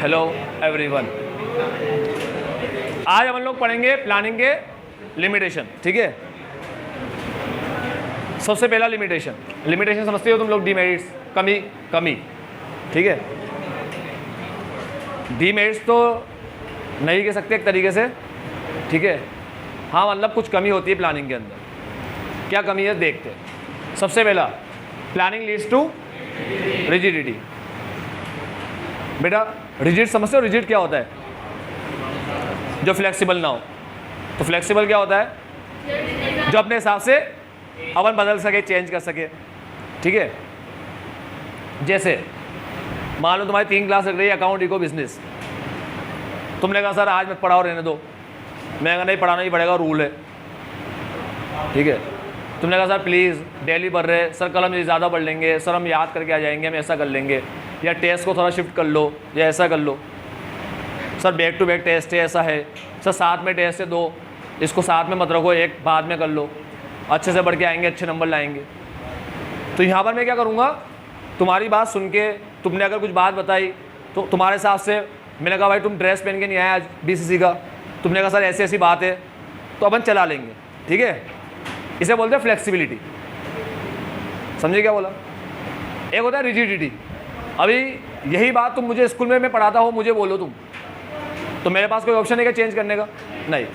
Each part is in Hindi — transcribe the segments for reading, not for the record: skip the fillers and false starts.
Hello everyone. आज हम लोग पढ़ेंगे प्लानिंग के लिमिटेशन। ठीक है, सबसे पहला लिमिटेशन समझते हो तुम लोग? डीमेरिट्स, कमी। ठीक है, डीमेरिट्स तो नहीं कह सकते एक तरीके से। ठीक है, हाँ मतलब कुछ कमी होती है प्लानिंग के अंदर। क्या कमी है देखते हैं। सबसे पहला, प्लानिंग लीड्स टू रिजिडिटी। बेटा रिजिड समझते हो? रिजिड क्या होता है? जो फ्लेक्सिबल ना हो। तो फ्लेक्सिबल क्या होता है? जो अपने हिसाब से अपन बदल सके, चेंज कर सके। ठीक है, जैसे मान लो तुम्हारी 3 क्लास लग रही है, अकाउंट, इको, बिजनेस। तुमने कहा सर आज मत पढ़ाओ, रहने दो। मैं कहा नहीं, पढ़ाना ही पड़ेगा, रूल है। ठीक है, तुमने कहा सर प्लीज़ डेली पढ़ रहे, सर कल हम ज़्यादा पढ़ लेंगे, सर हम याद करके आ जाएंगे, हम ऐसा कर लेंगे, या टेस्ट को थोड़ा शिफ्ट कर लो, या ऐसा कर लो। Sir back to back test है, ऐसा है। सर साथ में टेस्ट है 2, इसको साथ में मत रखो, एक बाद में कर लो, अच्छे से पढ़ के आएंगे, अच्छे नंबर लाएंगे। तो यहाँ पर मैं क्या करूँगा, तुम्हारी बात सुन के तुमने अगर कुछ बात बताई तो तुम्हारे हिसाब से मैंने कहा भाई तुम ड्रेस पहन के नहीं आए आज BCC का, तुमने कहा सर ऐसी ऐसी बात है, तो अपन चला लेंगे। ठीक है, इसे बोलते हैं फ्लेक्सिबिलिटी। समझे क्या बोला? एक होता है रिजिडिटी। अभी यही बात तुम मुझे स्कूल में मैं पढ़ाता हो, मुझे बोलो तुम, तो मेरे पास कोई ऑप्शन है क्या चेंज करने का? नहीं।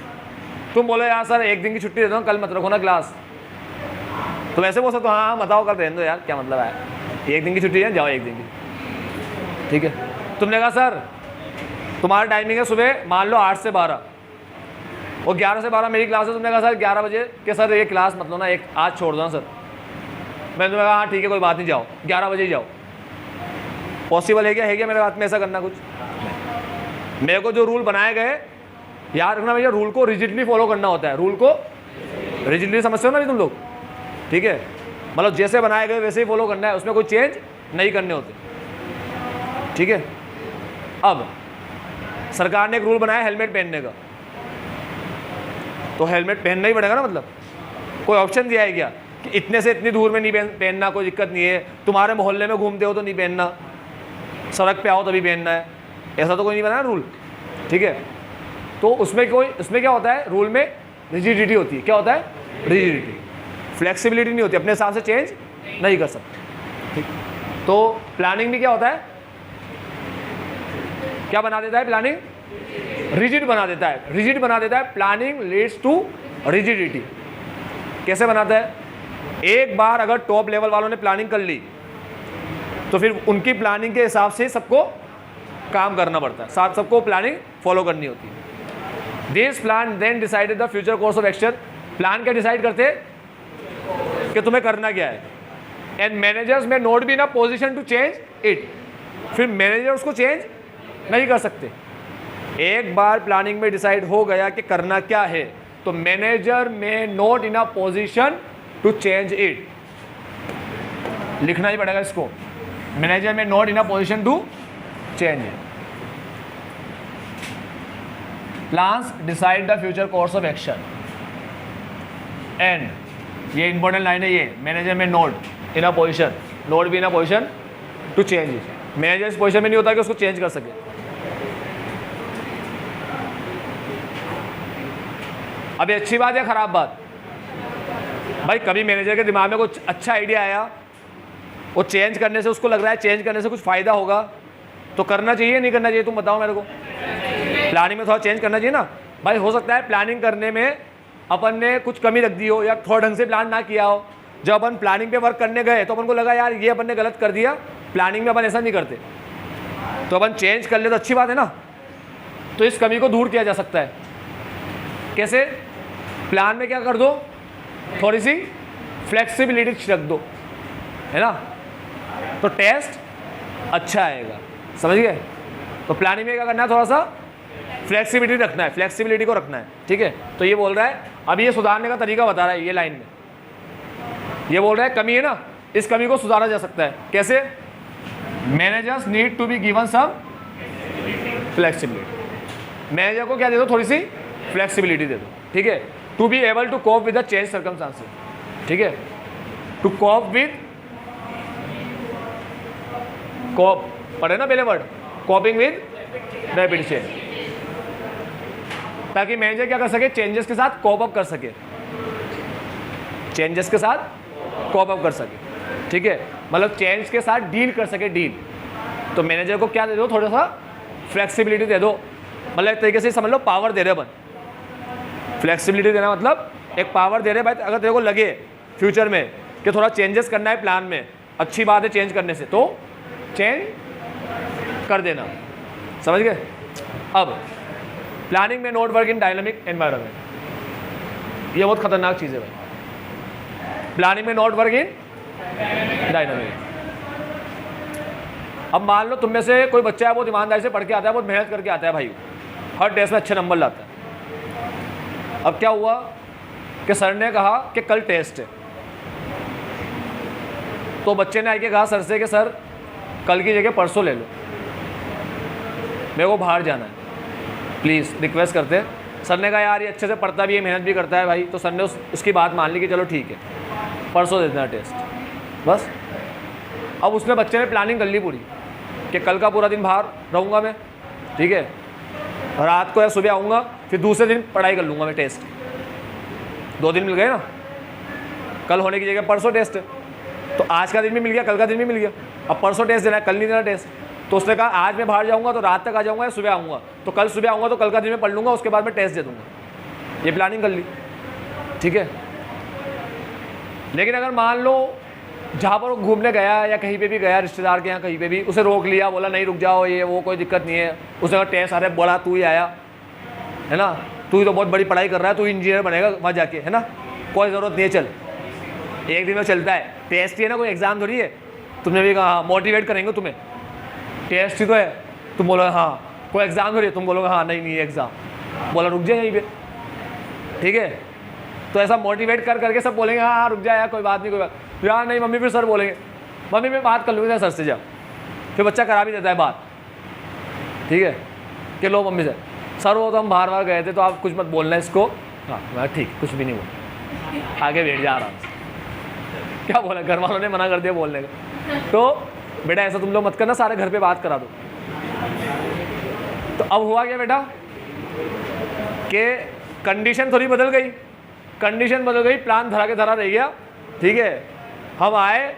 तुम बोलो यार सर एक दिन की छुट्टी देता हूँ, कल मत रखो ना क्लास। तुम ऐसे बोल सकते हो हाँ बताओ कल रहने दो यार, क्या मतलब है, एक दिन की छुट्टी है, जाओ एक दिन की। ठीक है, तुमने कहा सर तुम्हारा टाइमिंग है सुबह मान लो 8 से 12 और 11 से 12 मेरी क्लास है। तुमने कहा सर 11 बजे कि सर ये क्लास मतलब ना एक आज छोड़ दो ना सर। मैंने तुम्हें कहा हाँ ठीक है कोई बात नहीं, जाओ 11 बजे ही जाओ। पॉसिबल है क्या मेरे बात में ऐसा करना? कुछ मेरे को जो रूल बनाए गए, याद रखना भैया, रूल को रिजिडली फॉलो करना होता है। रूल को रिजिडली समझते हो ना अभी तुम लोग? ठीक है, मतलब जैसे बनाए गए वैसे ही फॉलो करना है, उसमें कोई चेंज नहीं करने होते। ठीक है, अब सरकार ने एक रूल बनाया हेलमेट पहनने का, तो हेलमेट पहनना ही पड़ेगा ना। मतलब कोई ऑप्शन दिया है क्या कि इतने से इतनी दूर में नहीं पहनना, कोई दिक्कत नहीं है, तुम्हारे मोहल्ले में घूमते हो तो नहीं पहनना, सड़क पे आओ तभी पहनना है, ऐसा तो कोई नहीं बनाया रूल। ठीक है, तो उसमें क्या होता है, रूल में रिजिडिटी होती है। क्या होता है? रिजिडिटी। फ्लेक्सिबिलिटी नहीं होती, अपने हिसाब से चेंज नहीं कर सकते। ठीक, तो प्लानिंग भी क्या होता है, क्या बना देता है? प्लानिंग रिजिड बना देता है। रिजिड बना देता है, प्लानिंग लीड्स टू रिजिडिटी। कैसे बनाता है? एक बार अगर टॉप लेवल वालों ने प्लानिंग कर ली तो फिर उनकी प्लानिंग के हिसाब से सबको काम करना पड़ता है, सबको प्लानिंग फॉलो करनी होती है। This plan then decided the future course of action. Plan क्या डिसाइड करते कि तुम्हें करना क्या है, and managers may not be in a position to change it. फिर मैनेजर उसको चेंज नहीं कर सकते। एक बार प्लानिंग में डिसाइड हो गया कि करना क्या है, तो manager may not in a position to change it. लिखना ही पड़ेगा इसको, manager may not in a position to change it. Plans decide the future course of action, and ये इंपॉर्टेंट लाइन है, ये manager may not in a position, not be in a position to change it. Manager इस पोजीशन में नहीं होता कि उसको चेंज कर सके। अभी अच्छी बात या खराब बात? भाई कभी मैनेजर के दिमाग में कुछ अच्छा आइडिया आया, वो चेंज करने से उसको लग रहा है चेंज करने से कुछ फ़ायदा होगा, तो करना चाहिए नहीं करना चाहिए? तुम बताओ मेरे को। प्लानिंग में थोड़ा चेंज करना चाहिए ना भाई। हो सकता है प्लानिंग करने में अपन ने कुछ कमी रख दी हो या थोड़ा ढंग से प्लान ना किया हो। जब अपन प्लानिंग पे वर्क करने गए तो अपन को लगा यार ये अपन ने गलत कर दिया, प्लानिंग में अपन ऐसा नहीं करते, तो अपन चेंज कर ले तो अच्छी बात है ना। तो इस कमी को दूर किया जा सकता है। कैसे? प्लान में क्या कर दो, थोड़ी सी फ्लेक्सिबिलिटी रख दो, है ना, तो टेस्ट अच्छा आएगा। समझ गए? तो प्लानिंग में क्या करना है, थोड़ा सा फ्लेक्सिबिलिटी रखना है, फ्लेक्सिबिलिटी को रखना है। ठीक है, तो ये बोल रहा है, अब ये सुधारने का तरीका बता रहा है ये लाइन में। ये बोल रहा है कमी है ना, इस कमी को सुधारा जा सकता है। कैसे? Managers need to be given some flexibility. Manager को क्या दे दो, थोड़ी सी फ्लेक्सिबिलिटी दे दो। ठीक है, to be able to cope with the change circumstances. ठीक है, टू कोप विद, कोप पढ़े ना पहले word, coping with rapid change, ताकि मैनेजर क्या कर सके, चेंजेस के साथ कोप अप कर सके, चेंजेस के साथ कोप अप कर सके, ठीक है, मतलब चेंज के साथ डील कर सके, डील। तो मैनेजर को क्या दे दो, थोड़ा सा फ्लेक्सिबिलिटी दे दो, मतलब एक तरीके से समझ लो पावर दे रहे अपन। फ्लेक्सिबिलिटी देना मतलब एक पावर दे रहे भाई, अगर तेरे को लगे फ्यूचर में कि थोड़ा चेंजेस करना है प्लान में, अच्छी बात है चेंज करने से, तो चेंज कर देना, समझ गए। अब प्लानिंग में note work in dynamic environment, ये बहुत खतरनाक चीज़ है भाई। प्लानिंग में नोट वर्क इन डायनामिक। अब मान लो तुम में से कोई बच्चा है, बहुत ईमानदारी से पढ़ के आता है, बहुत मेहनत करके आता है भाई, हर टेस्ट में अच्छे नंबर लाता है। अब क्या हुआ कि सर ने कहा कि कल टेस्ट है, तो बच्चे ने आके कहा सर से कि सर कल की जगह परसों ले लो, मेरे को बाहर जाना है, प्लीज़ रिक्वेस्ट करते हैं। सर ने कहा यार ये अच्छे से पढ़ता भी है, मेहनत भी करता है भाई, तो सर ने उसकी बात मान ली कि चलो ठीक है परसों दे देना टेस्ट, बस। अब उसने बच्चे ने प्लानिंग कर ली पूरी कि कल का पूरा दिन बाहर रहूँगा मैं, ठीक है, रात को या सुबह आऊँगा, फिर दूसरे दिन पढ़ाई कर लूँगा मैं टेस्ट। 2 दिन मिल गए ना, कल होने की जगह परसों टेस्ट है, तो आज का दिन भी मिल गया, कल का दिन भी मिल गया। अब परसों टेस्ट देना है, कल नहीं देना टेस्ट। तो उसने कहा आज मैं बाहर जाऊँगा तो रात तक आ जाऊँगा या सुबह आऊँगा, तो कल सुबह आऊँगा तो कल का दिन में पढ़ लूँगा, उसके बाद मैं टेस्ट दे दूँगा। ये प्लानिंग कर ली, ठीक है। लेकिन अगर मान लो जहाँ पर वो घूमने गया या कहीं पे भी गया, रिश्तेदार के यहाँ कहीं पे भी, उसे रोक लिया, बोला नहीं रुक जाओ, ये वो कोई दिक्कत नहीं है, उसने कहा टेस्ट आ रहा है, बोला तू ही आया है ना, तू ही तो बहुत बड़ी पढ़ाई कर रहा है, तू इंजीनियर बनेगा वहाँ जाके, है ना, कोई ज़रूरत नहीं है, चल एक दिन में चलता है, टेस्ट ही है ना, कोई एग्ज़ाम थोड़ी है। तुमने भी कहा हाँ मोटिवेट करेंगे तुम्हें, टेस्ट ही तो है, तुम बोलो हाँ, कोई एग्ज़ाम थोड़ी है, तुम बोलोगे हाँ नहीं नहीं एग्ज़ाम, बोला रुक जाए यहीं पे, ठीक है। तो ऐसा मोटिवेट कर करके सब बोलेंगे हाँ हाँ रुक जाए यार, कोई बात नहीं, कोई बात यार नहीं, मम्मी फिर सर बोलेंगे, मम्मी मैं बात कर लूँगी सर से, जा, फिर बच्चा करा भी देता है बात, ठीक है, कि लो मम्मी से सर वो तो हम बाहर गए थे, तो आप कुछ मत बोलना इसको। हाँ मैं ठीक, कुछ भी नहीं बोल, आगे बैठ जा आराम से। क्या बोला, घर वालों ने मना कर दिया बोलने का, तो बेटा ऐसा तुम लोग मत करना, सारे घर पे बात करा दो। तो अब हुआ क्या बेटा कि कंडीशन थोड़ी बदल गई, कंडीशन बदल गई, प्लान धरा के धरा रह गया, ठीक है। हम आए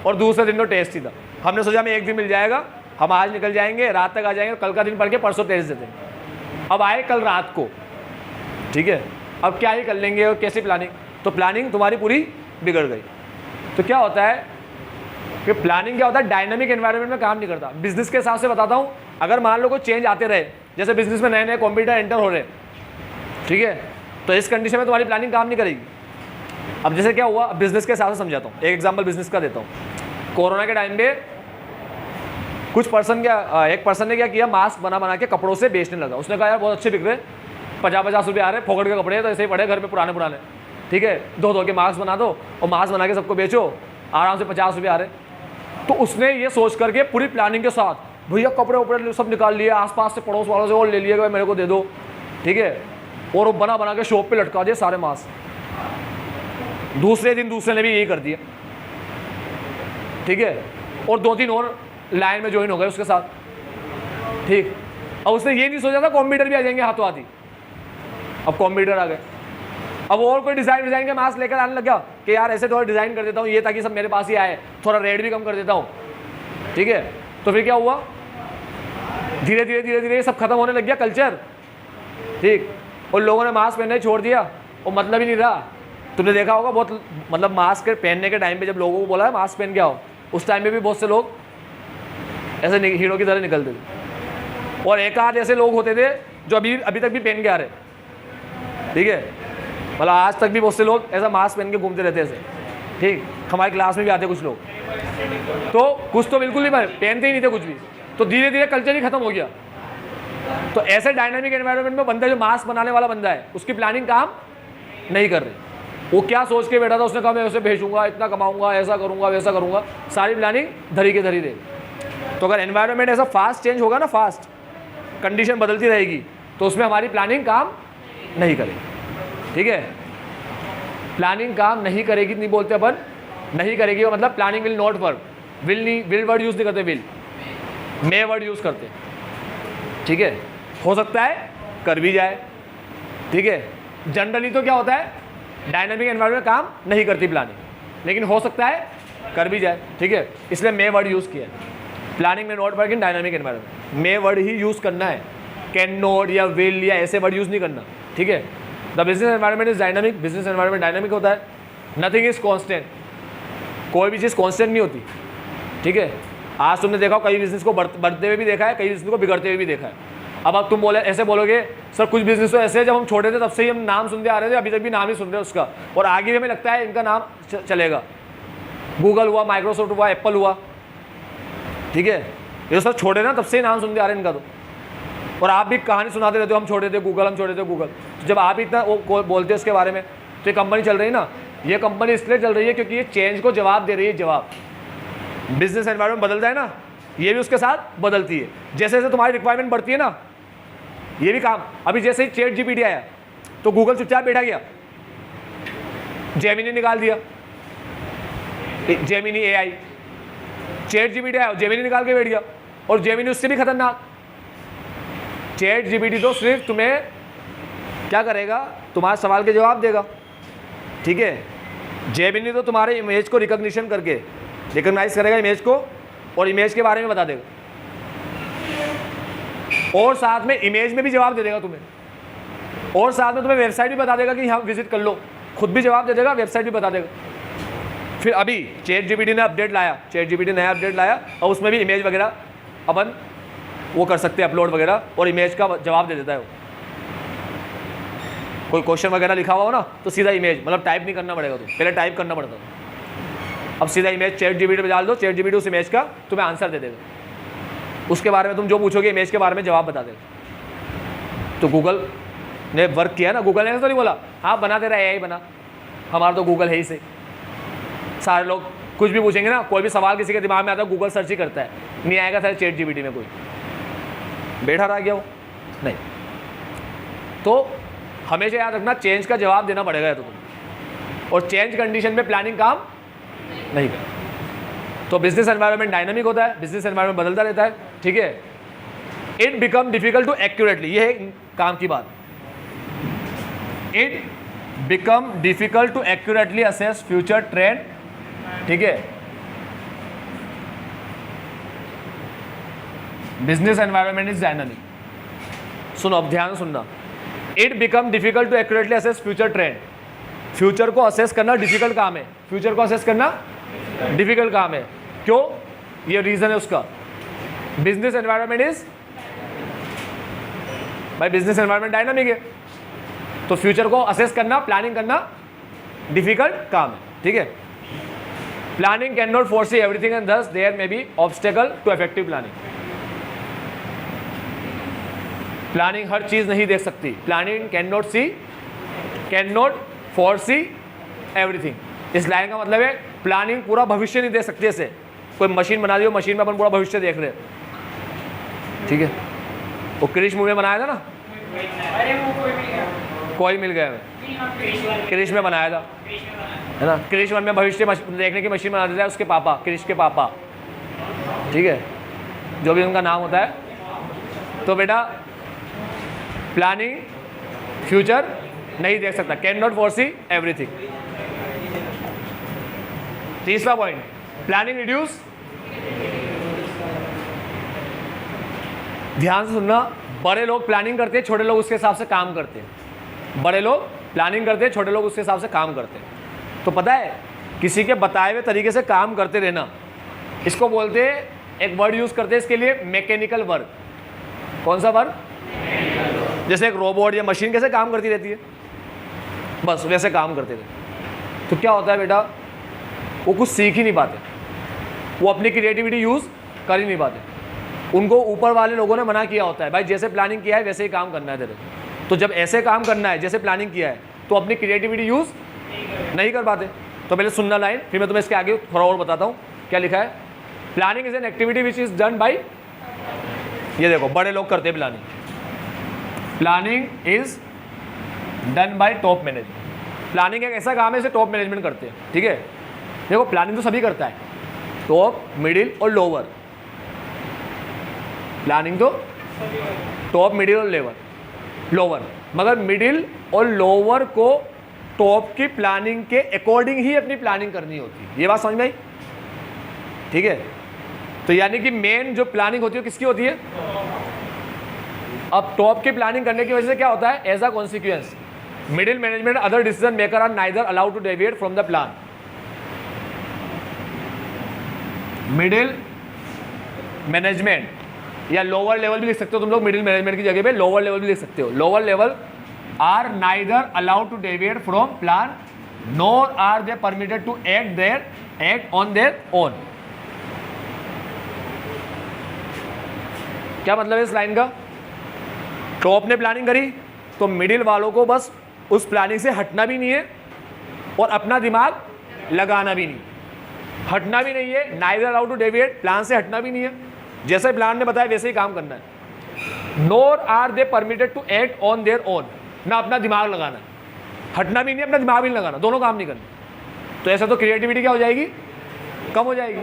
और दूसरे दिन तो टेस्ट ही था, हमने सोचा हमें एक दिन मिल जाएगा, हम आज निकल जाएंगे, रात तक आ जाएंगे, कल का दिन पढ़ के परसों टेस्ट देते हैं। अब आए कल रात को, ठीक है, अब क्या ही कर लेंगे और कैसी प्लानिंग, तो प्लानिंग तुम्हारी पूरी बिगड़ गई। तो क्या होता है कि प्लानिंग क्या होता है, डायनामिक एनवायरनमेंट में काम नहीं करता। बिजनेस के हिसाब से बताता हूँ, अगर मान लो कोई चेंज आते रहे, जैसे बिजनेस में नए नए कॉम्पिटिटर एंटर हो रहे, ठीक है, तो इस कंडीशन में तुम्हारी प्लानिंग काम नहीं करेगी। अब जैसे क्या हुआ, बिजनेस के हिसाब से समझाता हूँ, एक एग्जांपल बिजनेस का देता हूँ। कोरोना के टाइम पे कुछ पर्सन क्या, एक पर्सन ने क्या किया, मास्क बना बना के कपड़ों से बेचने लगा। उसने कहा यार बहुत अच्छे बिक रहे, 50-50 रुपये आ रहे, फोकट के कपड़े तो ऐसे ही पड़े घर पे पुराने पुराने, ठीक है, धो के मास्क बना दो और मास्क बना के सबको बेचो, आराम से 50 रुपये आ रहे। तो उसने ये सोच करके पूरी प्लानिंग के साथ, भैया कपड़े वपड़े सब निकाल लिए, आसपास से पड़ोस वालों से और ले लिए, मेरे को दे दो, ठीक है, और वो बना बना के शॉप पे लटका दिए सारे मास्क। दूसरे दिन दूसरे ने भी यही कर दिया, ठीक है, और 2-3 और लाइन में ज्वाइन हो गए उसके साथ, ठीक। अब उसने ये नहीं सोचा था कॉम्पिटिटर भी आ जाएंगे हाथों हाथ ही, अब कॉम्पिटिटर आ गए। अब और कोई डिज़ाइन के मास्क लेकर आने लगा कि यार ऐसे थोड़ा डिज़ाइन कर देता हूँ ये, ताकि सब मेरे पास ही आए, थोड़ा रेट भी कम कर देता हूँ, ठीक है। तो फिर क्या हुआ, धीरे धीरे सब खत्म होने लग गया कल्चर, ठीक, और लोगों ने मास्क पहनना ही छोड़ दिया, और मतलब ही नहीं रहा। तुमने देखा होगा बहुत, मतलब मास्क पहनने के टाइम पे जब लोगों को बोला है मास्क पहन के आओ, उस टाइम पे भी बहुत से लोग ऐसे हीरो की तरह निकलते थे, और एक आध ऐसे लोग होते थे जो अभी तक भी पहन के आ रहे, ठीक है, मतलब आज तक भी बहुत से लोग ऐसा मास्क पहन के घूमते रहते ऐसे, ठीक। हमारी क्लास में भी आते कुछ लोग, तो कुछ तो बिल्कुल नहीं पहनते ही नहीं थे कुछ भी, तो धीरे धीरे कल्चर ही खत्म हो गया। तो ऐसे डायनामिक एनवायरनमेंट में बंदा जो मास्क बनाने वाला बंदा है, उसकी प्लानिंग काम नहीं कर रही। वो क्या सोच के बैठा था, उसने कहा मैं उसे भेजूंगा, इतना कमाऊंगा, ऐसा करूंगा वैसा करूंगा, सारी प्लानिंग धरी के धरी रहेगी। तो अगर एनवायरनमेंट ऐसा फास्ट चेंज होगा ना, फास्ट कंडीशन बदलती रहेगी, तो उसमें हमारी प्लानिंग काम नहीं करेगी, ठीक है। प्लानिंग काम नहीं करेगी नहीं बोलते अपन, नहीं करेगी मतलब planning will not work, will word use नहीं करते, विल मे वर्ड यूज़ करते, ठीक है, हो सकता है कर भी जाए, ठीक है। जनरली तो क्या होता है, डायनामिक एनवायरनमेंट में काम नहीं करती प्लानिंग, लेकिन हो सकता है कर भी जाए, ठीक है। इसलिए मे वर्ड यूज़ किया है। प्लानिंग में not work in dynamic environment, may word he use करना है, कैन नॉट या विल या ऐसे वर्ड यूज़ नहीं करना, ठीक है। The business environment is dynamic, business environment dynamic होता है। नथिंग इज कॉन्स्टेंट, कोई भी चीज़ कॉन्स्टेंट नहीं होती, ठीक है। आज तुमने देखा कई बिजनेस को बढ़ते हुए भी देखा है, कई बिजनेस को बिगड़ते हुए भी देखा है। अब तुम बोले ऐसे बोलोगे सर कुछ बिजनेस तो ऐसे है जब हम छोटे थे तब से ही हम नाम सुनते आ रहे थे, अभी तक भी नाम ही सुन रहे हैं उसका, और आगे भी हमें लगता है इनका नाम चलेगा। गूगल हुआ, माइक्रोसॉफ्ट हुआ, एप्पल हुआ, ठीक है, ये सब छोटे ना तब से ही नाम सुनते आ रहे हैं इनका तो। और आप भी कहानी सुनाते रहते हो हम छोटे थे गूगल, हम छोटे थे गूगल। तो जब आप इतना वो बोलते हो उसके बारे में, तो ये कंपनी चल रही है ना, ये कंपनी इसलिए चल रही है क्योंकि ये चेंज को जवाब दे रही है। जवाब बिजनेस एनवायरनमेंट बदलता है ना, ये भी उसके साथ बदलती है। जैसे जैसे तुम्हारी रिक्वायरमेंट बढ़ती है ना, ये भी काम। अभी जैसे ही चैट जीपीटी आया तो गूगल चुपचाप बैठा गया, जेमिनी निकाल दिया, जेमिनी एआई। चैट जीपीटी आया, जेमिनी निकाल के बैठ गया, और जेमिनी उससे भी खतरनाक। चैट जीपीटी तो सिर्फ तुम्हें क्या करेगा, तुम्हारे सवाल के जवाब देगा, ठीक है। जेमिनी तो तुम्हारे इमेज को रिकॉग्निशन करके रिकॉग्नाइज करेगा इमेज को, और इमेज के बारे में बता देगा, और साथ में इमेज में भी जवाब दे देगा तुम्हें, और साथ में तुम्हें वेबसाइट भी बता देगा कि यहाँ विजिट कर लो। खुद भी जवाब दे देगा, वेबसाइट भी बता देगा। फिर अभी चैट जीपीटी ने अपडेट लाया, चैट जीपीटी नया अपडेट लाया, और उसमें भी इमेज वगैरह अपन वो कर सकते हैं अपलोड वगैरह, और इमेज का जवाब दे देता है वो। कोई क्वेश्चन वगैरह लिखा हुआ हो ना तो सीधा इमेज, मतलब टाइप नहीं करना पड़ेगा, तो पहले टाइप करना पड़ता था, अब सीधा इमेज चैट जीपीटी पे डाल दो, चैट जीपीटी उस इमेज का तुम्हें आंसर दे देगा। उसके बारे में तुम जो पूछोगे इमेज के बारे में जवाब बता देगा। तो गूगल ने वर्क किया ना, गूगल ने तो नहीं बोला हाँ बना दे रहा है, एआई बना, हमारा तो गूगल है ही से। सारे लोग कुछ भी पूछेंगे ना, कोई भी सवाल किसी के दिमाग में आता है गूगल सर्च ही करता है, नहीं आएगा सारे चैट जीपीटी में कोई बैठा रह गया हो, नहीं। तो हमेशा याद रखना चेंज का जवाब देना पड़ेगा तो तुम, और चेंज कंडीशन में प्लानिंग काम नहीं कर। तो बिजनेस एनवायरनमेंट डायनामिक होता है, बिजनेस एनवायरनमेंट बदलता रहता है, ठीक है। It become difficult to accurately, ये है काम की बात, it become difficult to accurately assess future trend, ठीक है। बिजनेस एनवायरनमेंट इज डायनामिक, सुनो अब ध्यान सुनना। It become difficult to accurately assess future trend, future को असेस करना डिफिकल्ट काम है, फ्यूचर को असेस करना डिफिकल्ट काम है। क्यों? ये रीजन है उसका, बिजनेस एनवायरनमेंट इज, भाई बिजनेस एनवायरनमेंट डायनामिक है, तो फ्यूचर को असेस करना, प्लानिंग करना डिफिकल्ट काम है, ठीक है। Planning can not foresee everything and thus there may be obstacle to effective planning. Planning हर चीज नहीं देख सकती, planning can not foresee everything. इस लाइन का मतलब है प्लानिंग पूरा भविष्य नहीं देख सकती। ऐसे कोई मशीन बना दी हो, मशीन में अपन पूरा भविष्य देख रहे हैं, ठीक है। वो क्रिश मूवी में बनाया था ना, कोई मिल गया, क्रिश में बनाया था, है ना। क्रिश वन में भविष्य देखने की मशीन बना देता है उसके पापा, क्रिश के पापा, ठीक है, जो भी उनका नाम होता है। तो बेटा प्लानिंग फ्यूचर नहीं देख सकता, कैन नॉट फोरसी एवरीथिंग। तीसरा पॉइंट, प्लानिंग रिड्यूस, ध्यान से सुनना, बड़े लोग प्लानिंग करते हैं, छोटे लोग उसके हिसाब से काम करते हैं। बड़े लोग प्लानिंग करते हैं, छोटे लोग उसके हिसाब से काम करते हैं। तो पता है किसी के बताए हुए तरीके से काम करते रहना, इसको बोलते हैं, एक वर्ड यूज करते हैं इसके लिए, मैकेनिकल वर्क। कौन सा वर्क? जैसे एक रोबोट या मशीन कैसे काम करती रहती है, बस वैसे काम करते रहते। तो क्या होता है बेटा, वो कुछ सीख ही नहीं पाते, वो अपनी क्रिएटिविटी यूज़ कर ही नहीं पाते। उनको ऊपर वाले लोगों ने मना किया होता है, भाई जैसे प्लानिंग किया है वैसे ही काम करना है तेरे। तो जब ऐसे काम करना है जैसे प्लानिंग किया है, तो अपनी क्रिएटिविटी यूज़ नहीं कर पाते। तो पहले सुनना लाइन, फिर मैं तुम्हें इसके आगे थोड़ा और बताता हूँ क्या लिखा है। Planning is an activity which is done by, ये देखो बड़े लोग करते हैं planning. Planning is done by top management. Planning एक ऐसा काम है जिसे टॉप मैनेजमेंट करते हैं, ठीक है। देखो प्लानिंग तो सभी करता है, टॉप, मिडिल और लोअर। प्लानिंग तो टॉप, मिडिल और लोअर, मगर मिडिल और लोअर को टॉप की प्लानिंग के अकॉर्डिंग ही अपनी प्लानिंग करनी होती है। ये बात समझ में आई? ठीक है, तो यानी कि मेन जो प्लानिंग होती है किसकी होती है? अब टॉप की प्लानिंग करने की वजह से क्या होता है? As a consequence middle management other decision maker are neither allowed to deviate from the plan. Middle management या लोअर लेवल भी लिख सकते हो तुम लोग, मिडिल मैनेजमेंट की जगह पे लोअर लेवल भी लिख सकते हो। Lower level are neither allowed to deviate from plan nor are they permitted to act on their own. क्या मतलब है इस लाइन का? टॉप ने प्लानिंग करी तो मिडिल वालों को बस उस प्लानिंग से हटना भी नहीं है और अपना दिमाग लगाना भी नहीं, हटना भी नहीं है, neither allowed to deviate, plan से हटना भी नहीं है, जैसे प्लान ने बताया वैसे ही काम करना है। Nor are they permitted to act on their own, ना अपना दिमाग लगाना, हटना भी नहीं, अपना दिमाग भी नहीं लगाना, दोनों काम नहीं करना। तो ऐसा तो क्रिएटिविटी क्या हो जाएगी? कम हो जाएगी।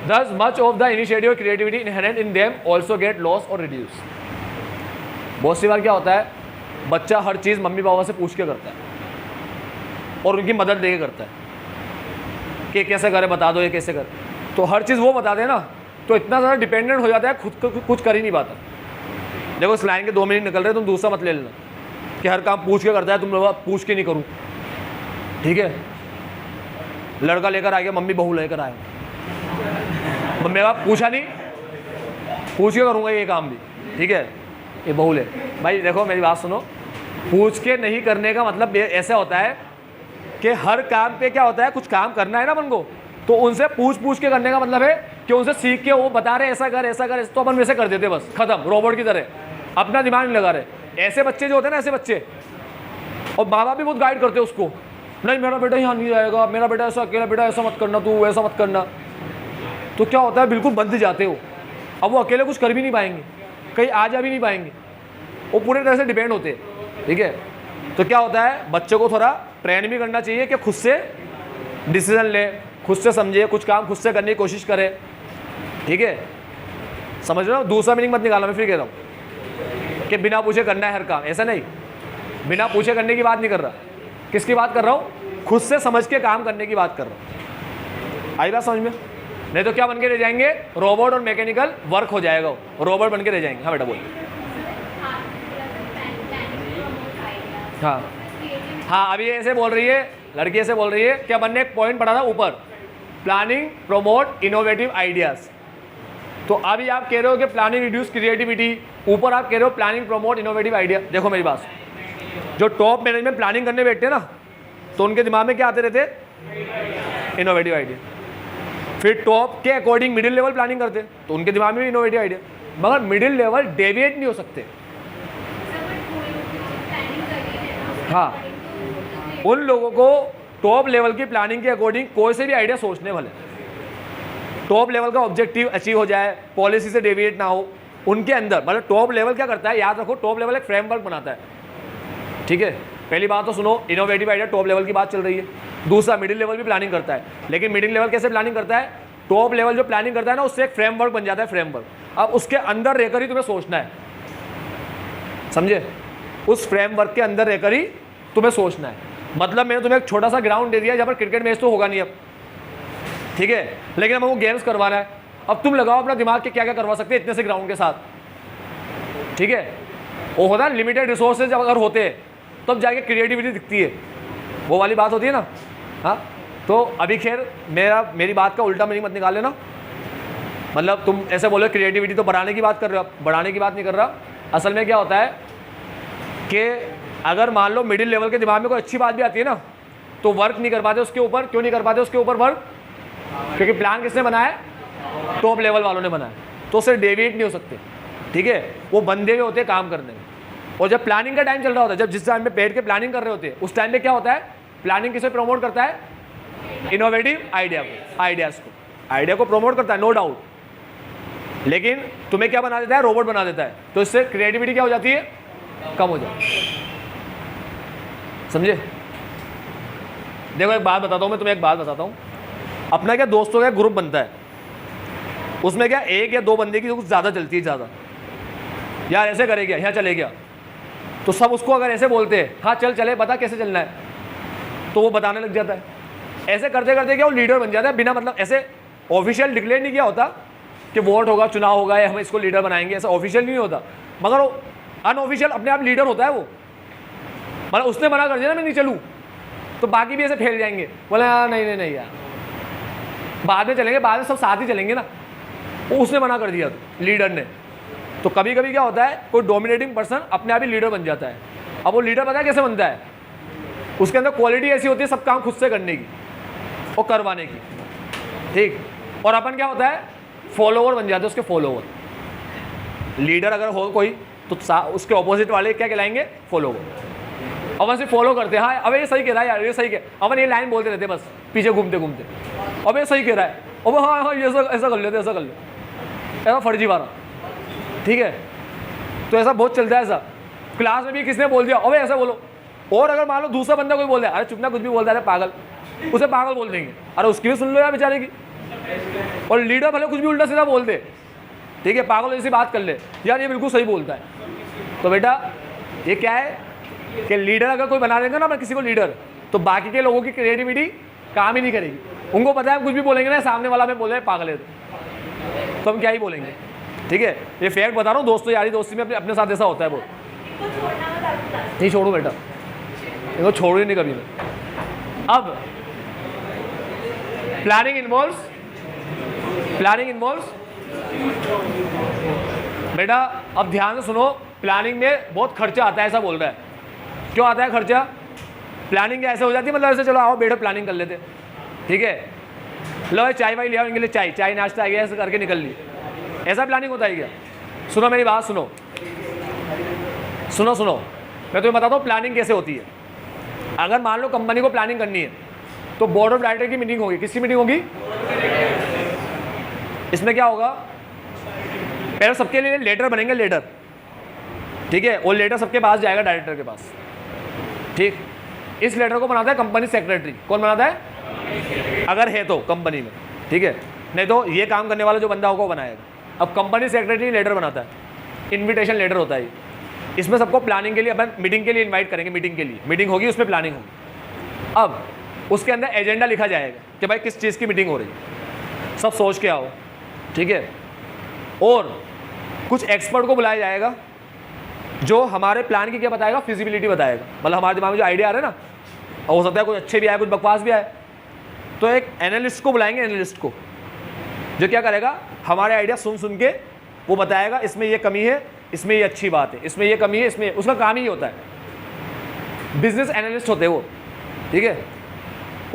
Thus much of the initiative or creativity inherent in them also get lost or reduced। बहुत सी बार क्या होता है, बच्चा हर चीज़ मम्मी पापा से पूछ के करता है और उनकी मदद लेके करता है कि कैसे करे बता दो, ये कैसे करे, तो हर चीज़ वो बता दे ना, तो इतना ज़्यादा डिपेंडेंट हो जाता है, खुद कुछ कर ही नहीं पाता। देखो इस लाइन के 2 मिनट निकल रहे, तुम दूसरा मत ले लेना कि हर काम पूछ के करता है, तुम लोग पूछ के नहीं करूँ। ठीक है, लड़का लेकर आ गया, मम्मी बहू लेकर आए, मम्मी पापा पूछा नहीं, पूछ के करूँगा ये काम भी। ठीक है, ये बहू ले, भाई देखो मेरी बात सुनो, पूछ के नहीं करने का मतलब ऐसा होता है कि हर काम पे क्या होता है, कुछ काम करना है ना अपन को, तो उनसे पूछ के करने का मतलब है कि उनसे सीख के वो बता रहे ऐसा कर ऐसा कर, तो अपन वैसे कर देते, बस खत्म, रोबोट की तरह, अपना दिमाग नहीं लगा रहे। ऐसे बच्चे जो होते हैं ना, ऐसे बच्चे, और माँ बाप भी बहुत गाइड करते हैं उसको, नहीं मेरा बेटा यहाँ नहीं जाएगा, मेरा बेटा ऐसा अकेला, बेटा ऐसा मत करना, तू ऐसा मत करना, तो क्या होता है बिल्कुल बंद जाते हो। अब वो अकेले कुछ कर भी नहीं पाएंगे, कहीं आ जा भी नहीं पाएंगे, वो पूरी तरह से डिपेंड होते हैं। ठीक है, तो क्या होता है, बच्चों को थोड़ा ट्रेन भी करना चाहिए कि खुद से डिसीजन ले, खुद से समझे, कुछ काम खुद से करने की कोशिश करे। ठीक है, समझ रहे हो? दूसरा मीनिंग मत निकालना, मैं फिर कह रहा हूँ कि बिना पूछे करना है हर काम, ऐसा नहीं, बिना पूछे करने की बात नहीं कर रहा। किसकी बात कर रहा हूँ? खुद से समझ के काम करने की बात कर रहा हूँ। आई बात समझ में? नहीं तो क्या बन के रह जाएंगे, रोबोट और मैकेनिकल वर्क हो जाएगा, रोबोट बन के रह जाएंगे। हाँ बेटा बोल। हाँ हाँ, अभी ऐसे बोल रही है लड़की, ऐसे बोल रही है कि अपन ने एक पॉइंट पढ़ा था ऊपर, प्लानिंग प्रमोट इनोवेटिव आइडियाज। तो अभी आप कह रहे हो कि प्लानिंग रिड्यूस क्रिएटिविटी, ऊपर आप कह रहे हो प्लानिंग प्रमोट इनोवेटिव आइडिया। देखो मेरी बात, जो टॉप मैनेजमेंट प्लानिंग करने बैठते हैं ना, तो उनके दिमाग में क्या आते रहते? Innovative idea. फिर टॉप के अकॉर्डिंग मिडिल लेवल प्लानिंग करते हैं, तो उनके दिमाग में भी इनोवेटिव आइडिया, मगर मिडिल लेवल डेविएट नहीं हो सकते। हाँ, उन लोगों को टॉप लेवल की प्लानिंग के अकॉर्डिंग कोई से भी आइडिया सोचने वाले, टॉप लेवल का ऑब्जेक्टिव अचीव हो जाए, पॉलिसी से डेविएट ना हो उनके अंदर। मतलब टॉप लेवल क्या करता है, याद रखो, टॉप लेवल एक फ्रेमवर्क बनाता है। ठीक है, पहली बात तो सुनो, इनोवेटिव आइडिया टॉप लेवल की बात चल रही है। दूसरा, मिडिल लेवल भी प्लानिंग करता है, लेकिन मिडिल लेवल कैसे प्लानिंग करता है? टॉप लेवल जो प्लानिंग करता है ना, उससे एक फ्रेमवर्क बन जाता है, फ्रेमवर्क। अब उसके अंदर रहकर ही तुम्हें सोचना है, समझे? उस फ्रेमवर्क के अंदर रहकर ही तुम्हें सोचना है। मतलब मैंने तुम्हें एक छोटा सा ग्राउंड दे दिया, जहाँ पर क्रिकेट मैच तो होगा नहीं अब, ठीक है, लेकिन हमको गेम्स करवाना है। अब तुम लगाओ अपना दिमाग के क्या क्या करवा सकते हैं इतने से ग्राउंड के साथ। ठीक है, वो होता है लिमिटेड रिसोर्सेज अगर होते हैं तब जाके क्रिएटिविटी दिखती है, वो वाली बात होती है ना। हाँ, तो अभी खैर मेरी बात का उल्टा मीनिंग मत निकाल लेना। मतलब तुम ऐसे बोलो क्रिएटिविटी तो बढ़ाने की बात कर रहे हो, बढ़ाने की बात नहीं कर रहा। असल में क्या होता है कि अगर मान लो मिडिल लेवल के दिमाग में कोई अच्छी बात भी आती है ना, तो वर्क नहीं कर पाते उसके ऊपर। क्यों नहीं कर पाते उसके ऊपर वर्क? क्योंकि प्लान किसने बनाया है? टॉप लेवल वालों ने बनाया, तो उससे डेविएट नहीं हो सकते। ठीक है, वो बंदे हुए होते हैं काम करने में। और जब प्लानिंग का टाइम चल रहा होता है, जब जिस टाइम पे बैठ के प्लानिंग कर रहे होते हैं, उस टाइम पे क्या होता है, प्लानिंग किसे प्रमोट करता है? इनोवेटिव आइडियाज को, आइडिया को प्रमोट करता है, नो डाउट। लेकिन तुम्हें क्या बना देता है? रोबोट बना देता है। तो इससे क्रिएटिविटी क्या हो जाती है? कम हो जाती है। समझे? देखो एक बात बताता हूँ मैं तुम्हें, एक बात बताता हूँ। अपना क्या दोस्तों का ग्रुप बनता है, उसमें क्या एक या दो बंदे की कुछ ज़्यादा चलती है, ज़्यादा यार ऐसे करे गया, यहाँ चले गया, तो सब उसको अगर ऐसे बोलते हैं हाँ चल चले, बता कैसे चलना है, तो वो बताने लग जाता है। ऐसे करते करते क्या वो लीडर बन जाता है, बिना मतलब ऐसे ऑफिशियल डिक्लेयर नहीं किया होता कि वोट होगा, चुनाव होगा या हम इसको लीडर बनाएंगे, ऐसा ऑफिशियल नहीं होता, मगर वो अनऑफिशियल अपने आप लीडर होता है वो। मतलब उसने मना कर दिया ना मैं नहीं चलूँ, तो बाकी भी ऐसे फैल जाएंगे, बोले हाँ नहीं नहीं नहीं यार बाद में चलेंगे, बाद में सब साथ ही चलेंगे ना, वो उसने मना कर दिया तो लीडर ने। तो कभी कभी क्या होता है कोई डोमिनेटिंग पर्सन अपने आप ही लीडर बन जाता है। अब वो लीडर पता है कैसे बनता है, उसके अंदर क्वालिटी ऐसी होती है सब काम खुद से करने की और करवाने की, ठीक। और अपन क्या होता है फॉलोवर बन जाते हैं उसके, फॉलोवर। लीडर अगर हो कोई तो उसके ऑपोजिट वाले क्या कहलाएंगे, फॉलोवर। अपन सिर्फ फॉलो करते हैं, हाँ अब ये सही कह रहा है यार, ये सही कह, अपन ये लाइन बोलते रहते बस पीछे घूमते घूमते, अब ये सही कह रहा है, अब हाँ हाँ ये ऐसा कर लेते, ऐसा कर ले, ऐसा फर्जी वाला, ठीक है। तो ऐसा बहुत चलता है। ऐसा क्लास में भी किसने बोल दिया अबे ऐसा बोलो, और अगर मान लो दूसरा बंदा कोई बोल रहा है अरे चुप ना कुछ भी बोलता है पागल, उसे पागल बोल देंगे, अरे उसकी भी सुन लो यार बेचारे की। और लीडर भले कुछ भी उल्टा सीधा बोल दे, ठीक है, पागल जैसी बात कर ले, यार ये बिल्कुल सही बोलता है। तो बेटा ये क्या है कि लीडर अगर कोई बना देगा ना मैं किसी को लीडर, तो बाकी के लोगों की क्रिएटिविटी काम ही नहीं करेगी। उनको पता है कुछ भी बोलेंगे ना सामने वाला में बोले पागल है तो हम क्या ही बोलेंगे, ठीक है। ये फैक्ट बता रहा हूँ दोस्तों, यारी दोस्ती में अपने साथ ऐसा होता है। वो नहीं छोड़ो बेटा, इनको छोड़ो ही नहीं कभी मैं। अब प्लानिंग इन्वॉल्व्स बेटा, अब ध्यान से सुनो, प्लानिंग में बहुत खर्चा आता है ऐसा बोल रहा है। क्यों आता है खर्चा? प्लानिंग ऐसे हो जाती है, मतलब ऐसे चलो आओ बेटा प्लानिंग कर लेते, ठीक है, लो चाय वाई ले आओ इनके लिए, चाय नाश्ता आ गया, ऐसे करके निकल ली, ऐसा प्लानिंग होता है क्या? सुनो मेरी बात सुनो, मैं तुम्हें बताता हूँ प्लानिंग कैसे होती है। अगर मान लो कंपनी को प्लानिंग करनी है तो बोर्ड ऑफ डायरेक्टर की मीटिंग होगी। किसकी मीटिंग होगी? इसमें क्या होगा, पहले सबके लिए लेटर बनेंगे, लेटर, ठीक है, और लेटर सबके पास जाएगा डायरेक्टर के पास, ठीक। इस लेटर को बनाता है कंपनी सेक्रेटरी। कौन बनाता है? अगर है तो कंपनी में, ठीक है, नहीं तो ये काम करने वाला जो बंदा होगा वो बनाएगा। अब कंपनी सेक्रेटरी लेटर बनाता है, इन्विटेशन लेटर होता है। इसमें सबको प्लानिंग के लिए अपन मीटिंग के लिए इनवाइट करेंगे, मीटिंग होगी, उसमें प्लानिंग होगी। अब उसके अंदर एजेंडा लिखा जाएगा कि भाई किस चीज़ की मीटिंग हो रही है, सब सोच के आओ, ठीक है। और कुछ एक्सपर्ट को बुलाया जाएगा जो हमारे प्लान की क्या बताएगा, फिजिबिलिटी बताएगा, मतलब हमारे दिमाग में जो आइडिया आ रहा है ना, हो सकता है कुछ अच्छे भी आए कुछ बकवास भी आए, तो एक एनालिस्ट को बुलाएंगे, एनालिस्ट को जो क्या करेगा, हमारे आइडिया सुन के वो बताएगा इसमें ये कमी है, इसमें ये अच्छी बात है, इसमें ये कमी है, इसमें, उसका काम ही होता है। बिजनेस एनालिस्ट होते हैं वो, ठीक है।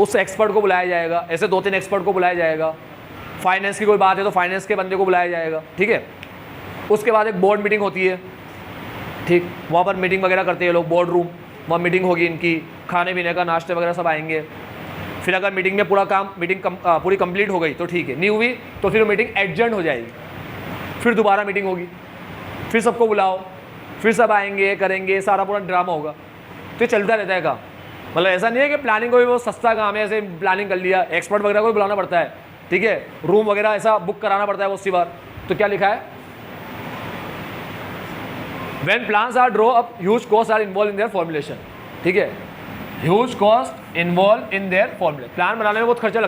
उस एक्सपर्ट को बुलाया जाएगा, ऐसे 2-3 एक्सपर्ट को बुलाया जाएगा। फाइनेंस की कोई बात है तो फाइनेंस के बंदे को बुलाया जाएगा, ठीक है। उसके बाद एक बोर्ड मीटिंग होती है, ठीक, वहाँ पर मीटिंग वगैरह करते हैं लोग, बोर्ड रूम, वहाँ मीटिंग होगी इनकी, खाने पीने का, नाश्ते वगैरह सब आएंगे। फिर अगर मीटिंग में पूरी कंप्लीट हो गई तो ठीक है, नहीं हुई तो फिर मीटिंग एडजर्न हो जाएगी, फिर दोबारा मीटिंग होगी, फिर सबको बुलाओ, फिर सब आएंगे, करेंगे, सारा पूरा ड्रामा होगा। तो चलता रहता है काम, मतलब ऐसा नहीं है कि प्लानिंग कोई वो सस्ता काम है, ऐसे प्लानिंग कर लिया, एक्सपर्ट वगैरह को बुलाना पड़ता है, ठीक है, रूम वगैरह ऐसा बुक कराना पड़ता है बहुत सी बार। तो क्या लिखा है, when plans are draw up huge cost are involve in their formulation, ठीक है, huge cost involve in their formulation. Plan बनाने में बहुत खर्चा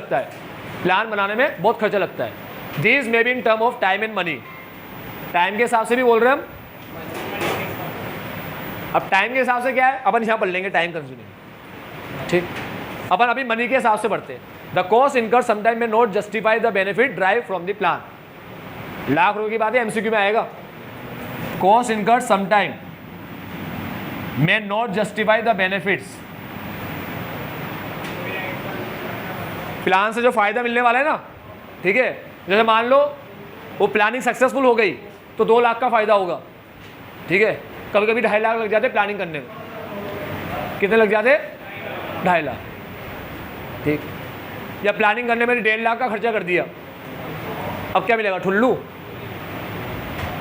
लगता है, these may be in term of time and money, time के हिसाब से भी बोल रहे हैं हम। अब टाइम के हिसाब से क्या है, अपन यहाँ पढ़ लेंगे टाइम कंज्यूमिंग, ठीक। अपन अभी मनी के हिसाब से पढ़ते हैं। द कॉस्ट इनकर समटाइम में not justify the benefit drive from the plan. Lakh रुपए की बात है, एमसीक्यू में आएगा। कॉस्ट इनकर समटाइम में not justify the benefits, plan से जो फायदा मिलने वाला है ना, ठीक है, जैसे मान लो वो प्लानिंग सक्सेसफुल हो गई तो 2 लाख का फायदा होगा, ठीक है। कभी कभी 2.5 लाख लग जाते प्लानिंग करने में। कितने लग जाते? 2.5 लाख, ठीक। या प्लानिंग करने में 1.5 लाख का खर्चा कर दिया, अब क्या मिलेगा? ठुल्लू।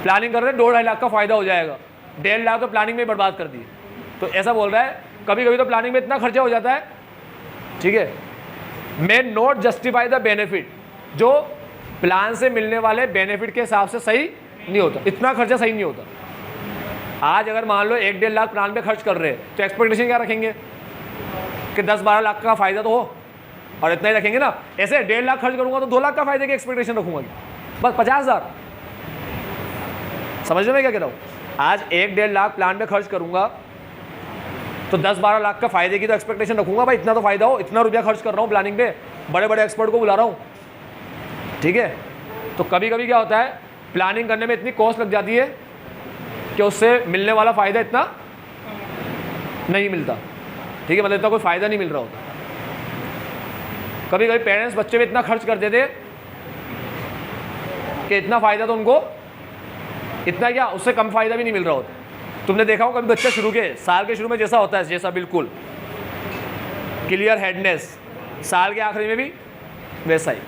प्लानिंग कर रहे 2-2.5 लाख का फायदा हो जाएगा, 1.5 लाख तो प्लानिंग में बर्बाद कर दिए। तो ऐसा बोल रहा है, कभी कभी तो प्लानिंग में इतना खर्चा हो जाता है, ठीक है, may not justify the benefit, जो प्लान से मिलने वाले बेनिफिट के हिसाब से सही नहीं होता, इतना खर्चा सही नहीं होता। आज अगर मान लो 1-1.5 लाख प्लान पे खर्च कर रहे हैं तो एक्सपेक्टेशन क्या रखेंगे कि 10-12 लाख का फायदा तो हो, और इतना ही रखेंगे ना। ऐसे 1.5 लाख खर्च करूंगा तो 2 लाख का फायदे की एक्सपेक्टेशन रखूंगा, बस 50,000। समझ में क्या कह रहा हूँ? आज 1-1.5 लाख प्लान पे खर्च करूंगा तो 10-12 लाख का फायदे की तो एक्सपेक्टेशन रखूंगा भाई, इतना तो फायदा हो, इतना रुपया खर्च कर रहा हूँ प्लानिंग पे, बड़े बड़े एक्सपर्ट को बुला रहा हूँ, ठीक है। तो कभी कभी क्या होता है, प्लानिंग करने में इतनी कॉस्ट लग जाती है कि उससे मिलने वाला फायदा इतना नहीं मिलता, ठीक है, मतलब इतना कोई फायदा नहीं मिल रहा होता। कभी कभी पेरेंट्स बच्चे पे इतना खर्च कर देते कि इतना फायदा तो उनको, इतना क्या उससे कम फायदा भी नहीं मिल रहा होता। तुमने देखा हो कभी बच्चा शुरू के साल के शुरू में जैसा होता है, जैसा बिल्कुल क्लियर हेडनेस, साल के आखिरी में भी वैसा ही।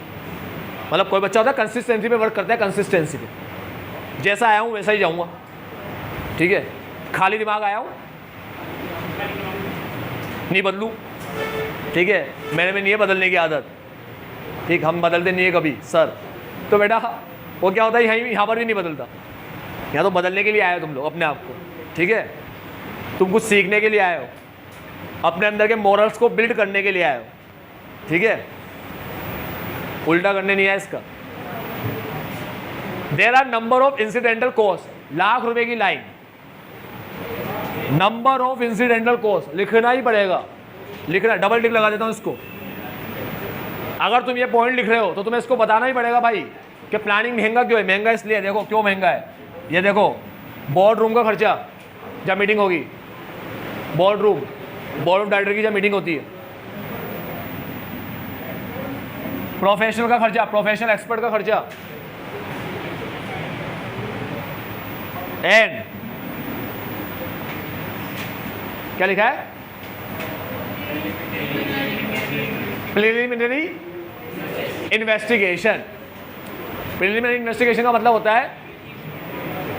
मतलब कोई बच्चा होता है कंसिस्टेंसी पे वर्क करता है, कंसिस्टेंसी पे, जैसा आया हूँ वैसा ही जाऊँगा, ठीक है। खाली दिमाग आया हूँ नहीं बदलूँ, ठीक है, मैंने में नहीं है बदलने की आदत, ठीक, हम बदलते नहीं है कभी सर। तो बेटा वो क्या होता है, यहाँ पर भी नहीं बदलता। यहाँ तो बदलने के लिए आए हो तुम लोग अपने आप को, ठीक है, तुम कुछ सीखने के लिए आए हो, अपने अंदर के मॉरल्स को बिल्ड करने के लिए आए हो, ठीक है, उल्टा करने नहीं आया इसका। There are number of incidental cost, lakh रुपए की line, number of incidental cost लिखना ही पड़ेगा, लिखना, डबल टिक लगा देता हूं इसको। अगर तुम ये पॉइंट लिख रहे हो तो तुम्हें इसको बताना ही पड़ेगा भाई कि प्लानिंग महंगा क्यों है। महंगा इसलिए, देखो क्यों महंगा है, ये देखो बोर्ड रूम का खर्चा जब मीटिंग होगी, board room, board of director की जब मीटिंग होती है, प्रोफेशनल का खर्चा, प्रोफेशनल एक्सपर्ट का खर्चा, एंड क्या लिखा है, प्रिलिमिनरी इन्वेस्टिगेशन। प्रिलिमिनरी इन्वेस्टिगेशन का मतलब होता है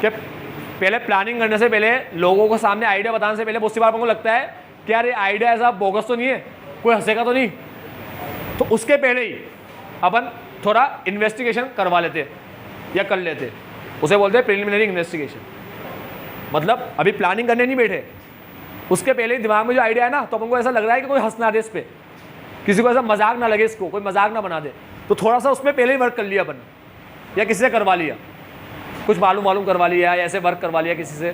कि पहले प्लानिंग करने से पहले, लोगों को सामने आइडिया बताने से पहले बहुत सी बार हमको लगता है कि यार ये आइडिया ऐसा बोगस तो नहीं है, कोई हंसेगा तो नहीं, तो उसके पहले ही अपन थोड़ा इन्वेस्टिगेशन करवा लेते या कर लेते, उसे बोलते हैं प्रिलिमिनरी इन्वेस्टिगेशन। मतलब अभी प्लानिंग करने नहीं बैठे, उसके पहले ही दिमाग में जो आइडिया है ना, तो अपन को ऐसा लग रहा है कि कोई हंस ना दे इस पर, किसी को ऐसा मजाक ना लगे, इसको कोई मजाक ना बना दे, तो थोड़ा सा उसमें पहले ही वर्क कर लिया अपन, या किसी से करवा लिया, कुछ मालूम करवा लिया, या ऐसे वर्क करवा लिया किसी से,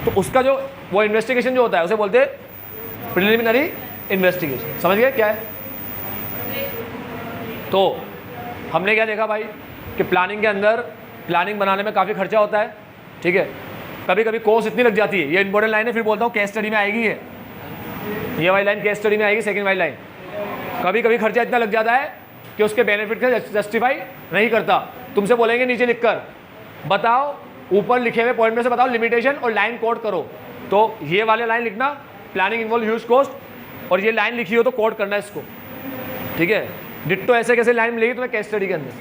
तो उसका जो वो इन्वेस्टिगेशन जो होता है उसे बोलते हैं प्रिलिमिनरी इन्वेस्टिगेशन। समझ गए क्या है? तो हमने क्या देखा भाई कि प्लानिंग के अंदर, प्लानिंग बनाने में काफ़ी खर्चा होता है, ठीक है, कभी कभी कॉस्ट इतनी लग जाती है, ये इंपॉर्टेंट लाइन है, फिर बोलता हूँ केस स्टडी में आएगी, ये वाली लाइन केस स्टडी में आएगी, सेकंड वाली लाइन। कभी कभी खर्चा इतना लग जाता है कि उसके बेनिफिट का जस्टिफाई नहीं करता। तुमसे बोलेंगे नीचे लिखकर बताओ, ऊपर लिखे हुए पॉइंट में से बताओ लिमिटेशन और लाइन कोड करो, तो ये वाले लाइन लिखना, प्लानिंग इन्वॉल्व ह्यूज कॉस्ट, और ये लाइन लिखी हो तो कोड करना है इसको, ठीक है। डिट्टो ऐसे कैसे लाइन मिलेगी तुम्हें केस स्टडी के अंदर।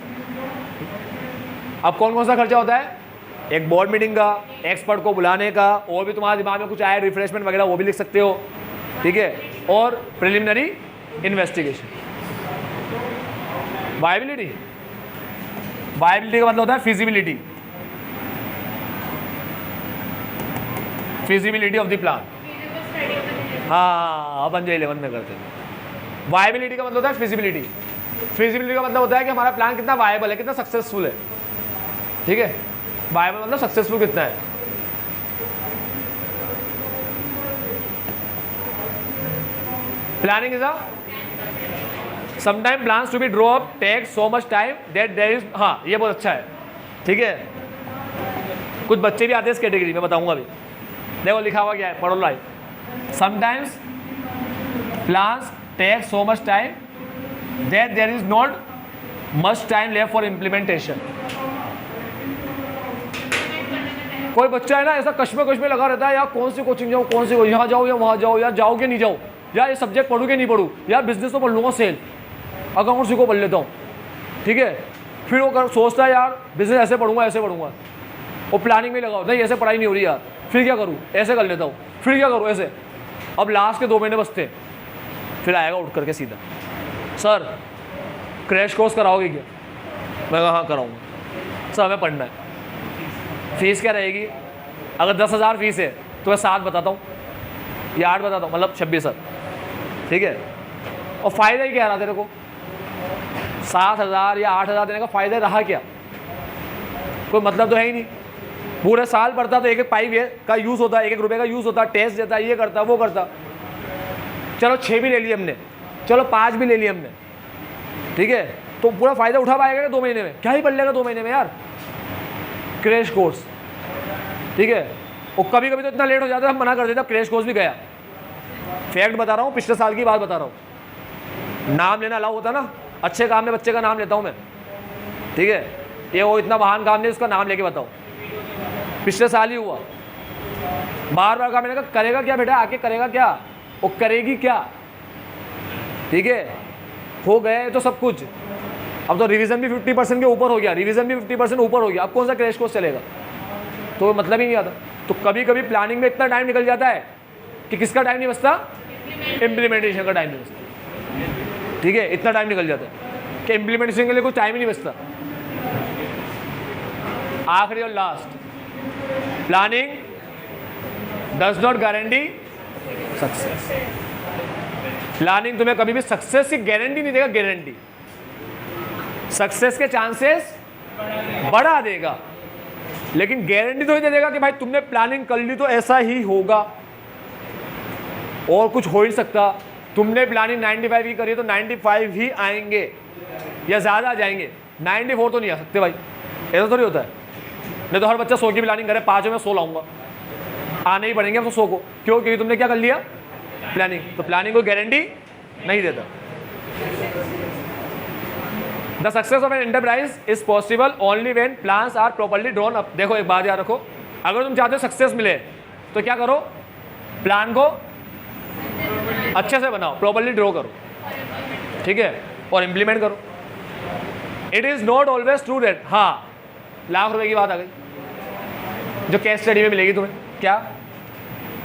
अब कौन कौन सा खर्चा होता है, एक बोर्ड मीटिंग का, एक्सपर्ट को बुलाने का, और भी तुम्हारे दिमाग में कुछ आया रिफ्रेशमेंट वगैरह वो भी लिख सकते हो, ठीक है, और प्रिलिमिनरी इन्वेस्टिगेशन। वायबिलिटी, वायबिलिटी का मतलब होता है feasibility, feasibility of the plan. हाँ, अपन जो 11 में करते हैं। वायबिलिटी का मतलब होता है फिजिबिलिटी, फिजिबिलिटी का मतलब होता है कि हमारा प्लान कितना वायबल है, कितना सक्सेसफुल है, ठीक है। वायबल मतलब सक्सेसफुल कितना है। Planning is a sometime plans to be draw up take so much time that there is, हाँ ये बहुत अच्छा है, ठीक है। कुछ बच्चे भी आते हैं इस कैटेगरी में, बताऊंगा अभी। देखो लिखा हुआ क्या है, पढ़ो live. Sometimes plans take so much time that there is not much time left for implementation. कोई बच्चा है ना ऐसा कश्मे लगा रहता है, यार कौन सी कोचिंग जाऊँ, कौन सी, यहाँ जाओ या वहाँ जाओ, यार जाओ कि नहीं जाओ, यार ये सब्जेक्ट पढ़ूँ कि नहीं पढ़ूँ, यार बिजनेस तो पढ़ लूँगा, सेल अकाउंट्स को पढ़ लेता हूँ, ठीक है। फिर वो सोचता है यार बिजनेस ऐसे पढ़ूंगा, ऐसे पढ़ूंगा, वो प्लानिंग में लगाओ, नहीं ऐसे पढ़ाई नहीं हो रही यार, फिर क्या करूँ, ऐसे कर लेता हूँ, फिर क्या करूँ, ऐसे। अब लास्ट के 2 महीने बचते, फिर आएगा उठ करके सीधा, सर क्रैश कोर्स कराओगे क्या? मैं कहा हाँ कराऊँगा। सर हमें पढ़ना है। फीस क्या रहेगी? अगर 10,000 फीस है तो मैं 7 बताता हूँ या 8 बताता हूँ, मतलब 26,000, ठीक है। और फ़ायदा ही क्या रहा तेरे को? 7,000 या 8,000 देने का फ़ायदा रहा क्या? कोई मतलब तो है ही नहीं। पूरे साल पढ़ता तो एक एक पाइप का यूज़ होता, 1-1 रुपये का यूज़ होता, टेस्ट देता, ये करता वो करता। चलो 6 भी ले लिए हमने, चलो 5 भी ले लिए हमने, ठीक है, तो पूरा फ़ायदा उठा पाएगा 2 महीने में? क्या ही पढ़ लेगा 2 महीने में यार, क्रैश कोर्स, ठीक है। और कभी कभी तो इतना लेट हो जाता है, हम मना कर देते, क्रैश कोर्स भी गया। फैक्ट बता रहा हूँ, पिछले साल की बात बता रहा हूँ। नाम लेना अलाउ होता ना, अच्छे काम में बच्चे का नाम लेता हूँ मैं, ठीक है। ये वो इतना महान काम नहीं, उसका नाम लेके बताओ। पिछले साल ही हुआ, बार बार कहा, मैंने कहा करेगा क्या बेटा, आके करेगा क्या, वो करेगी क्या, ठीक है। हो गए तो सब कुछ। अब तो रिवीजन भी 50% के ऊपर हो गया, रिवीजन भी 50% ऊपर हो गया, अब कौन सा क्रैश कोर्स चलेगा? तो मतलब ही नहीं आता। तो कभी कभी प्लानिंग में इतना टाइम निकल जाता है कि किसका टाइम नहीं बचता? इम्प्लीमेंटेशन का टाइम नहीं बचता, ठीक है। इतना टाइम निकल जाता है कि इम्प्लीमेंटेशन के लिए कोई टाइम ही नहीं बचता। आखिरी और last, planning does not guarantee success. Planning तुम्हें कभी भी सक्सेस की गारंटी नहीं देगा, गारंटी। सक्सेस के चांसेस बढ़ा देगा, लेकिन गारंटी तो ही दे देगा कि भाई तुमने प्लानिंग कर ली तो ऐसा ही होगा, और कुछ हो ही सकता। तुमने प्लानिंग 95 की करी तो 95 ही आएंगे या ज़्यादा आ जाएंगे, 94 तो नहीं आ सकते भाई, ऐसा थोड़ी होता है। नहीं तो हर बच्चा 100 की प्लानिंग करे, 5 में 100 लाऊंगा, आने ही पड़ेंगे अब तो 100 को। क्यों? क्योंकि तुमने क्या कर लिया? प्लानिंग। तो प्लानिंग को गारंटी नहीं देता। The success of an enterprise is possible only when plans are properly drawn up. देखो एक बात याद रखो, अगर तुम चाहते हो सक्सेस मिले तो क्या करो? प्लान को अच्छे से बनाओ, प्रॉपर्ली ड्रॉ करो, ठीक है, और इम्प्लीमेंट करो। It is not always true that, हाँ लाख रुपए की बात आ गई जो केस स्टडी में मिलेगी तुम्हें। क्या?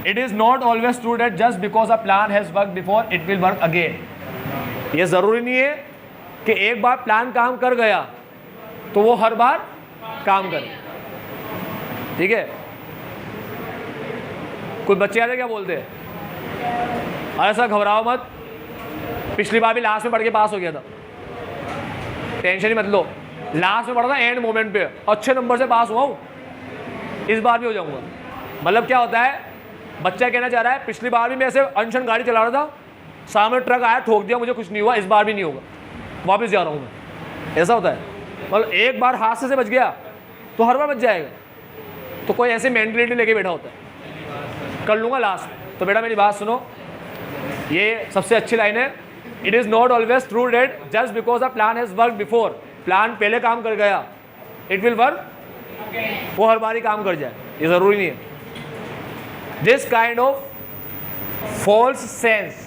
It is not always true that just because a plan has work before it will work again. ये जरूरी नहीं है कि एक बार प्लान काम कर गया तो वो हर बार काम करे, ठीक है। कुछ बच्चे आते क्या बोलते हैं, ऐसा घबराओ मत, पिछली बार भी लास्ट में पढ़ के पास हो गया था, टेंशन ही मत लो। लास्ट में पढ़ा था, एंड मोमेंट पे अच्छे नंबर से पास हुआ हूँ, इस बार भी हो जाऊंगा। मतलब क्या होता है, बच्चा कहना चाह रहा है पिछली बार भी मैं ऐसे अनशन गाड़ी चला रहा था, सामने ट्रक आया ठोक दिया, मुझे कुछ नहीं हुआ, इस बार भी नहीं होगा, वापस जा रहा हूँ मैं। ऐसा होता है। मतलब एक बार हादसे से बच गया तो हर बार बच जाएगा। तो कोई ऐसे मेंटलिटी लेके बैठा होता है, कर लूँगा लास्ट। तो बेटा मेरी बात सुनो, ये सबसे अच्छी लाइन है, it is not always true that just because a plan has work before. Plan पहले काम कर गया, इट विल वर्क, वो हर बार ही काम कर जाए, ये ज़रूरी नहीं है। This kind of false sense,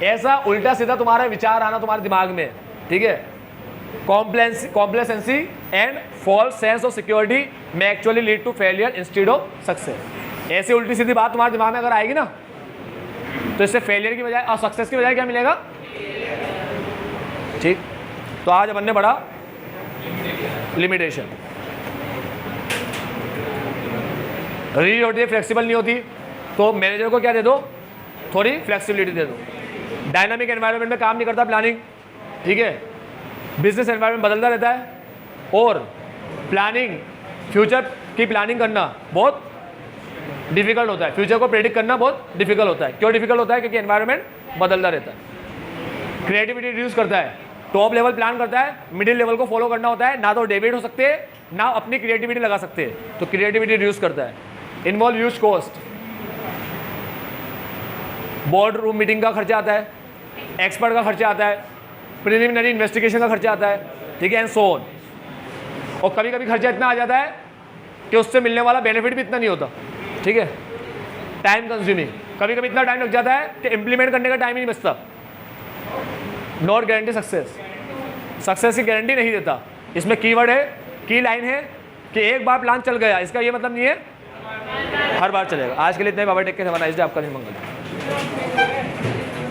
ऐसा उल्टा सीधा तुम्हारा विचार आना तुम्हारे दिमाग में, ठीक है, complacency and false sense of security में actually lead to failure instead of success. ऐसी उल्टी सीधी बात तुम्हारे दिमाग में अगर आएगी ना, तो इससे फेलियर की बजाय और सक्सेस की बजाय क्या मिलेगा? ठीक। तो आज अपन ने पढ़ा लिमिटेशन। रिजिड होती है, फ्लेक्सिबल नहीं होती, तो मैनेजर को क्या दे दो? थोड़ी फ्लेक्सिबिलिटी दे दो। डायनामिक एनवायरनमेंट में काम नहीं करता प्लानिंग, ठीक है, बिजनेस एनवायरनमेंट बदलता रहता है, और प्लानिंग, फ्यूचर की प्लानिंग करना बहुत डिफिकल्ट होता है, फ्यूचर को प्रेडिक्ट करना बहुत डिफिकल्ट होता है। क्यों डिफिकल्ट होता है? क्योंकि एनवायरनमेंट बदलता रहता है। क्रिएटिविटी रिड्यूस करता है, टॉप लेवल प्लान करता है, मिडिल लेवल को फॉलो करना होता है, ना तो डेबिट हो सकते हैं ना अपनी क्रिएटिविटी लगा सकते हैं, तो क्रिएटिविटी रिड्यूस करता है। Involve huge cost, board room meeting का खर्चा आता है, एक्सपर्ट का खर्चा आता है, प्रिलिमिनरी इन्वेस्टिगेशन का खर्चा आता है, ठीक है, एंड सो ऑन। और कभी कभी खर्चा इतना आ जाता है कि उससे मिलने वाला बेनिफिट भी इतना नहीं होता, ठीक है, टाइम कंज्यूमिंग। कभी कभी इतना टाइम लग जाता है कि इम्प्लीमेंट करने का टाइम ही नहीं बचता। नॉट गारंटी सक्सेस, सक्सेस की गारंटी नहीं देता। इसमें कीवर्ड है, की लाइन है कि एक बार प्लान चल गया, इसका ये मतलब नहीं है हर बार चलेगा। आज के लिए इतना ही, बाबा टेक के, हमारा नाइस डे, आपका दिन मंगल।